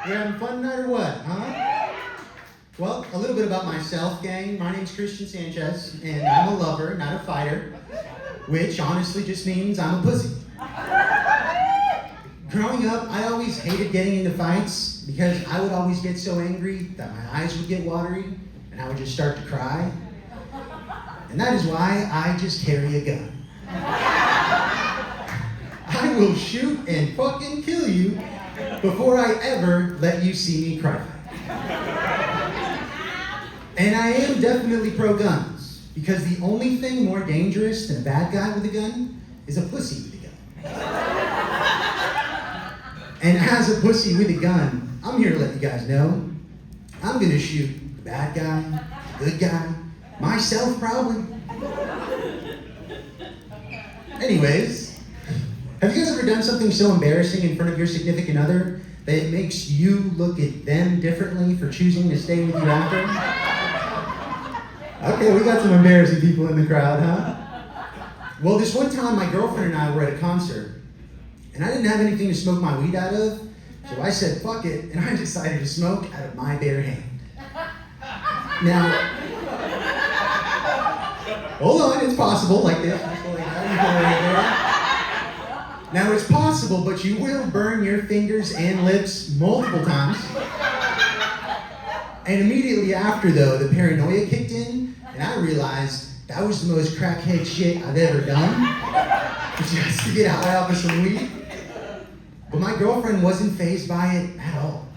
We having fun tonight or what, huh? Well, a little bit about myself, gang. My name's Christian Sanchez, and I'm a lover, not a fighter, which honestly just means I'm a pussy. Growing up, I always hated getting into fights because I would always get so angry that my eyes would get watery and I would just start to cry. And that is why I just carry a gun. I will shoot and fucking kill you before I ever let you see me cry. And I am definitely pro-guns, because the only thing more dangerous than a bad guy with a gun is a pussy with a gun. And as a pussy with a gun, I'm here to let you guys know, I'm gonna shoot the bad guy, the good guy, myself probably. Anyways, have you guys ever done something so embarrassing in front of your significant other that it makes you look at them differently for choosing to stay with you after? Okay, we got some embarrassing people in the crowd, huh? Well, this one time my girlfriend and I were at a concert, and I didn't have anything to smoke my weed out of, so I said, fuck it, and I decided to smoke out of my bare hand. Now, hold on, it's possible, like this. Now, it's possible, but you will burn your fingers and lips multiple times. And immediately after, though, the paranoia kicked in, and I realized that was the most crackhead shit I've ever done, just to get high off of some weed. But my girlfriend wasn't fazed by it at all.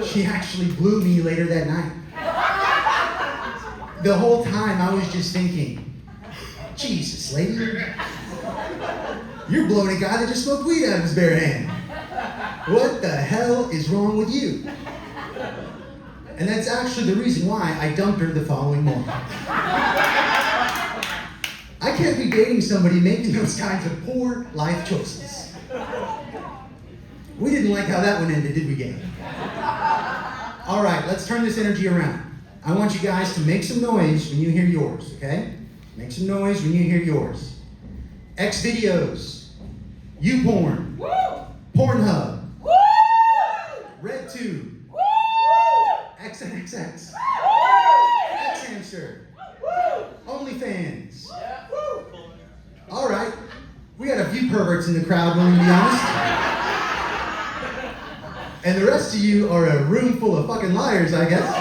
She actually blew me later that night. The whole time I was just thinking, Jesus, lady, you're blowing a guy that just smoked weed out of his bare hand. What the hell is wrong with you? And that's actually the reason why I dumped her the following morning. I can't be dating somebody making those kinds of poor life choices. We didn't like how that one ended, did we, gang? All right, let's turn this energy around. I want you guys to make some noise when you hear yours, okay? Make some noise when you hear yours. X videos, YouPorn, Pornhub, RedTube, XNXX, Xhamster, OnlyFans. All right, we got a few perverts in the crowd, willing to be honest. And the rest of you are a room full of fucking liars, I guess.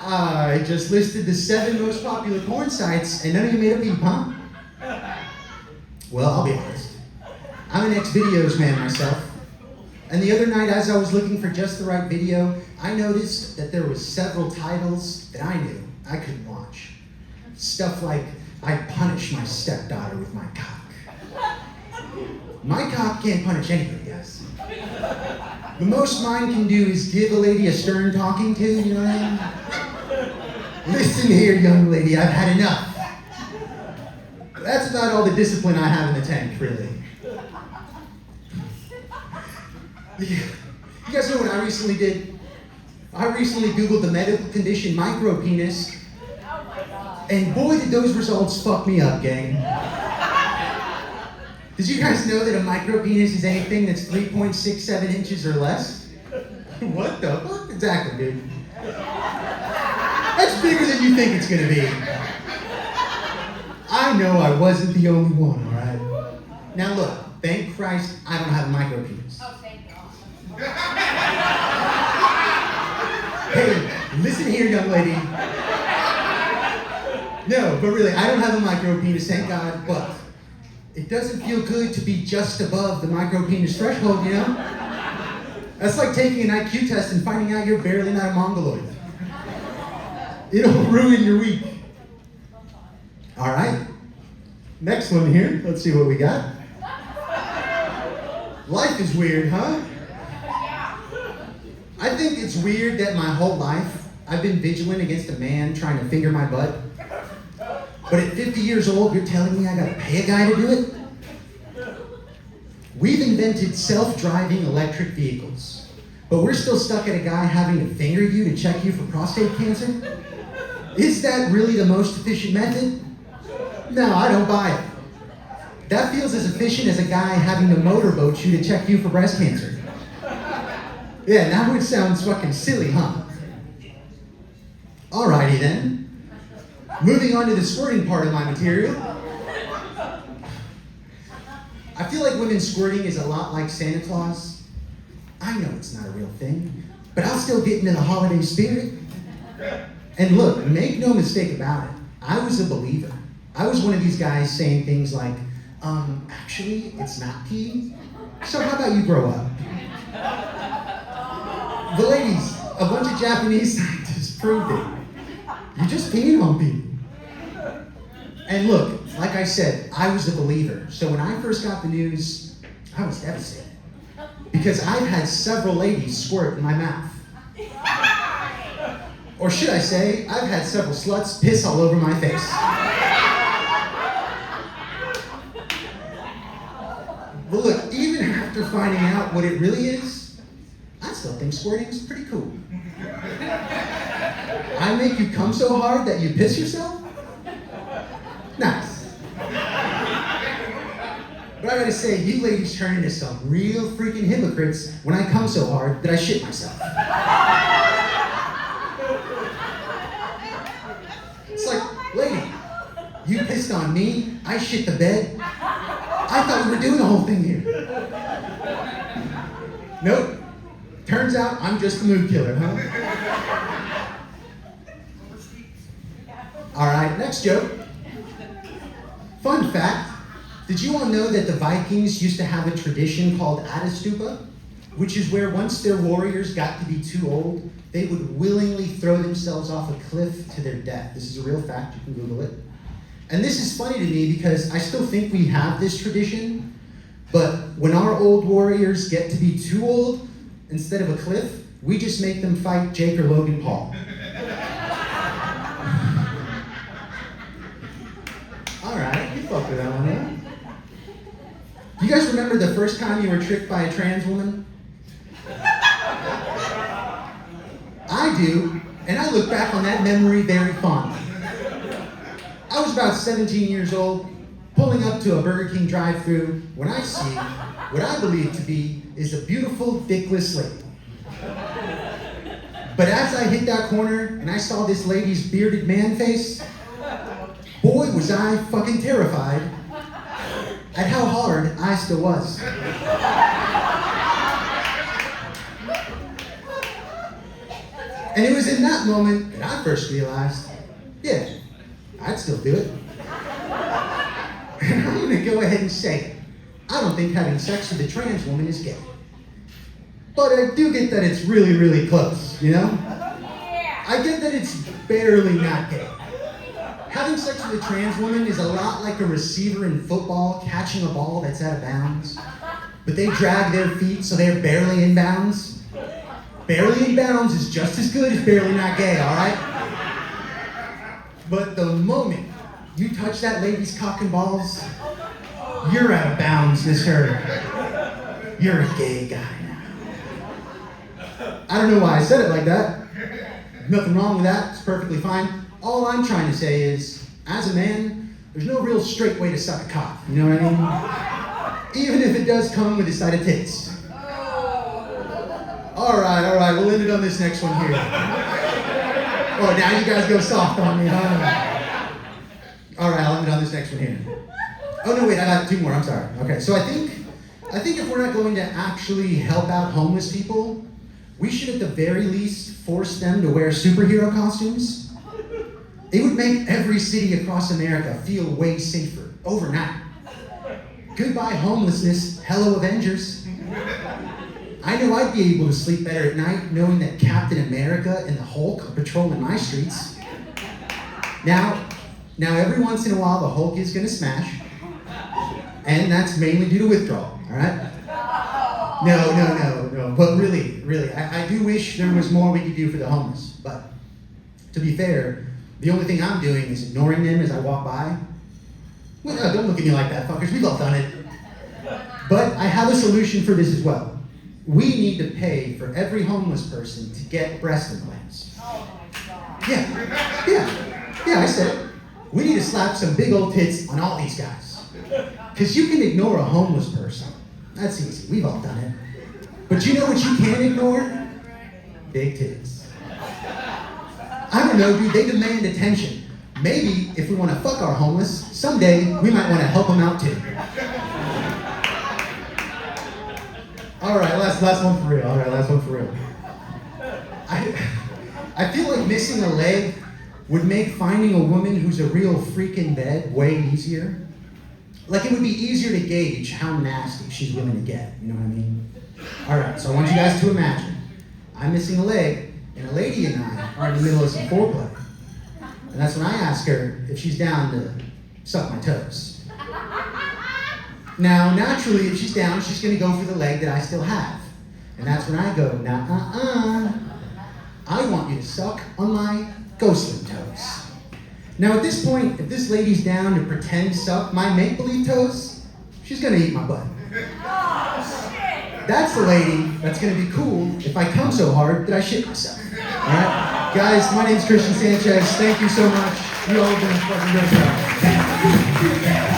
I just listed the 7 most popular porn sites, and none of you made a peep, huh? Well, I'll be honest. I'm an X-Videos man myself. And the other night, as I was looking for just the right video, I noticed that there was several titles that I knew I couldn't watch. Stuff like, I punish my stepdaughter with my cock. My cock can't punish anybody, guys. The most mine can do is give a lady a stern talking to, you know what I mean? Listen here, young lady, I've had enough. That's about all the discipline I have in the tank, really. You guys know what I recently did? I recently Googled the medical condition micropenis, and boy did those results fuck me up, gang. Did you guys know that a micropenis is anything that's 3.67 inches or less? What the fuck? Exactly, dude. That's bigger than you think it's gonna be. I know I wasn't the only one, all right? Now look, thank Christ I don't have a micropenis. Oh, thank God. Hey, listen here, young lady. No, but really, I don't have a micropenis, thank God, but it doesn't feel good to be just above the micropenis threshold, you know? That's like taking an IQ test and finding out you're barely not a mongoloid. It'll ruin your week. All right, next one here. Let's see what we got. Life is weird, huh? I think it's weird that my whole life I've been vigilant against a man trying to finger my butt. But at 50 years old, you're telling me I gotta pay a guy to do it? We've invented self-driving electric vehicles, but we're still stuck at a guy having to finger you to check you for prostate cancer? Is that really the most efficient method? No, I don't buy it. That feels as efficient as a guy having to motorboat you to check you for breast cancer. Yeah, now it sounds fucking silly, huh? Alrighty then. Moving on to the squirting part of my material. I feel like women squirting is a lot like Santa Claus. I know it's not a real thing, but I'll still get into the holiday spirit. And look, make no mistake about it, I was a believer. I was one of these guys saying things like, actually, it's not pee. So how about you grow up? But ladies, a bunch of Japanese scientists proved it. You're just peeing on people. And look, like I said, I was a believer. So when I first got the news, I was devastated. Because I've had several ladies squirt in my mouth. Or should I say, I've had several sluts piss all over my face. But look, even after finding out what it really is, I still think squirting is pretty cool. I make you come so hard that you piss yourself? Nice. But I gotta say, you ladies turn into some real freaking hypocrites when I come so hard that I shit myself. It's like, lady, you pissed on me, I shit the bed. I thought we were doing the whole thing here. Nope. Turns out I'm just the mood killer, huh? Alright, next joke. Fun fact, did you all know that the Vikings used to have a tradition called Adastupa, which is where once their warriors got to be too old, they would willingly throw themselves off a cliff to their death. This is a real fact, you can Google it. And this is funny to me because I still think we have this tradition, but when our old warriors get to be too old, instead of a cliff, we just make them fight Jake or Logan Paul. All right, you fucked with that one, huh? Do you guys remember the first time you were tricked by a trans woman? I do, and I look back on that memory very fondly. I was about 17 years old, pulling up to a Burger King drive-thru when I see what I believe to be is a beautiful, dickless lady. But as I hit that corner and I saw this lady's bearded man face, boy was I fucking terrified at how hard I still was. And it was in that moment that I first realized, yeah, I'd still do it. And I'm gonna go ahead and say it. I don't think having sex with a trans woman is gay. But I do get that it's really, really close, you know? I get that it's barely not gay. Having sex with a trans woman is a lot like a receiver in football catching a ball that's out of bounds, but they drag their feet so they're barely in bounds. Barely in bounds is just as good as barely not gay, all right? But the moment you touch that lady's cock and balls, you're out of bounds, mister. You're a gay guy now. I don't know why I said it like that. Nothing wrong with that, it's perfectly fine. All I'm trying to say is, as a man, there's no real straight way to suck a cock, you know what I mean? Even if it does come with a side of tits. All right, we'll end it on this next one here. Oh, now you guys go soft on me, huh? All right, I'll end it on this next one here. Oh no, wait, I got two more, I'm sorry. Okay, so I think if we're not going to actually help out homeless people, we should at the very least force them to wear superhero costumes. It would make every city across America feel way safer overnight. Goodbye homelessness, hello Avengers. I know I'd be able to sleep better at night knowing that Captain America and the Hulk are patrolling my streets. Now every once in a while the Hulk is gonna smash, and that's mainly due to withdrawal, all right? No, but really, I do wish there was more we could do for the homeless, but to be fair, the only thing I'm doing is ignoring them as I walk by. Well, no, don't look at me like that, fuckers, we've all done it. But I have a solution for this as well. We need to pay for every homeless person to get breast implants. Oh my God. Yeah, I said it. We need to slap some big old tits on all these guys. Because you can ignore a homeless person. That's easy, we've all done it. But you know what you can't ignore? Big titties. I don't know, dude, they demand attention. Maybe if we want to fuck our homeless, someday we might want to help them out too. All right, last one for real. All right, last one for real. I feel like missing a leg would make finding a woman who's a real freak in bed way easier. Like, it would be easier to gauge how nasty she's willing to get, you know what I mean? All right, so I want you guys to imagine I'm missing a leg, and a lady and I are in the middle of some foreplay. And that's when I ask her if she's down to suck my toes. Now, naturally, if she's down, she's gonna go for the leg that I still have. And that's when I go, I want you to suck on my ghostly toes. Now, at this point, if this lady's down to pretend suck my make-believe toes, she's gonna eat my butt. That's the lady that's gonna be cool if I come so hard that I shit myself. All right? Guys, my name's Christian Sanchez. Thank you so much. You all have been a fucking great job.